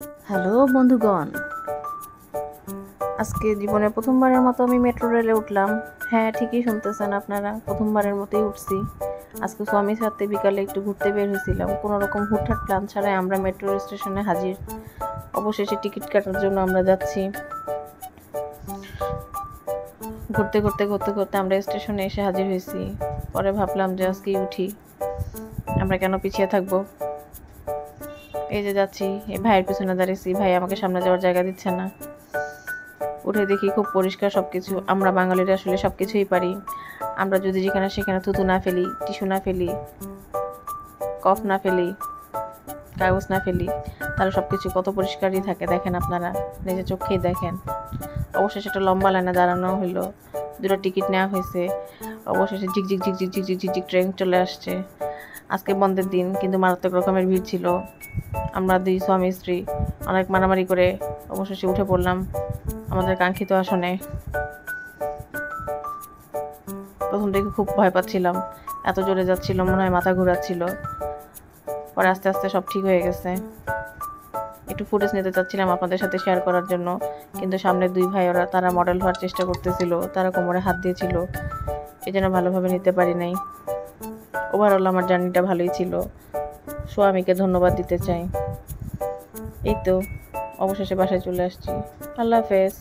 Hello বন্ধুগণ, আজকে জীবনে প্রথমবারের মতো আমি মেট্রো রেলে উঠলাম। হ্যাঁ, ঠিকই শুনতেছেন আপনারা, প্রথমবারের মতোই উঠছি। আজকে স্বামীর সাথে বিকালে একটু ঘুরতে বের হয়েছিলাম। কোনো রকম হুটহাট প্ল্যান ছাড়াই আমরা মেট্রো স্টেশনে হাজির। অবশেষে টিকিট কাটার জন্য আমরা যাচ্ছি। ঘুরতে ঘুরতে ঘুরতে ঘুরতে আমরা স্টেশনে এসে হাজির হয়েছি। পরে ভাবলাম যে আজকেই উঠি, আমরা কেন পিছিয়ে থাকবো। এই যে যাচ্ছি, এই ভাইয়ের পিছনে দাঁড়িয়েছি, ভাই আমাকে সামনে যাওয়ার জায়গা দিচ্ছে না। উঠে দেখি খুব পরিষ্কার সবকিছু। আমরা বাঙালিরা আসলে সবকিছুই পারি। আমরা যদি যেখানে সেখানে থুতু না ফেলি, টিস্যু না ফেলি, কফ না ফেলি, কাগজ না ফেলি, তাহলে সবকিছু কত পরিষ্কারই থাকে। দেখেন আপনারা, নিজের চোখেই দেখেন। অবশেষে একটা লম্বা লাইনে দাঁড়ানো হইলো, দুটো টিকিট নেওয়া হয়েছে। অবশেষে ঝিকঝিক ঝিকঝিক ঝিকঝিক ঝিকঝিক ট্রেন চলে আসছে। আজকে বন্ধের দিন, কিন্তু মারাত্মক রকমের ভিড় ছিল। আমরা দুই স্বামী স্ত্রী অনেক মারামারি করে অবশেষে উঠে পড়লাম আমাদের কাঙ্ক্ষিত আসনে। প্রথম থেকে খুব ভয় পাচ্ছিলাম, এত জোরে যাচ্ছিল, মনে হয় মাথা ঘোরাচ্ছিল। পরে আস্তে আস্তে সব ঠিক হয়ে গেছে। একটু ফুটেজ নিতে চাচ্ছিলাম আপনাদের সাথে শেয়ার করার জন্য, কিন্তু সামনের দুই ভাই তারা মডেল হওয়ার চেষ্টা করতেছিল, তারা কোমরে হাত দিয়েছিল, এই জন্য ভালোভাবে নিতে পারি নাই। ওভারঅল আমার জার্নিটা ভালোই ছিল। স্বামীকে ধন্যবাদ দিতে চাই। এই তো অবশেষে বাসায় চলে আসছি। আল্লাহ হাফেজ।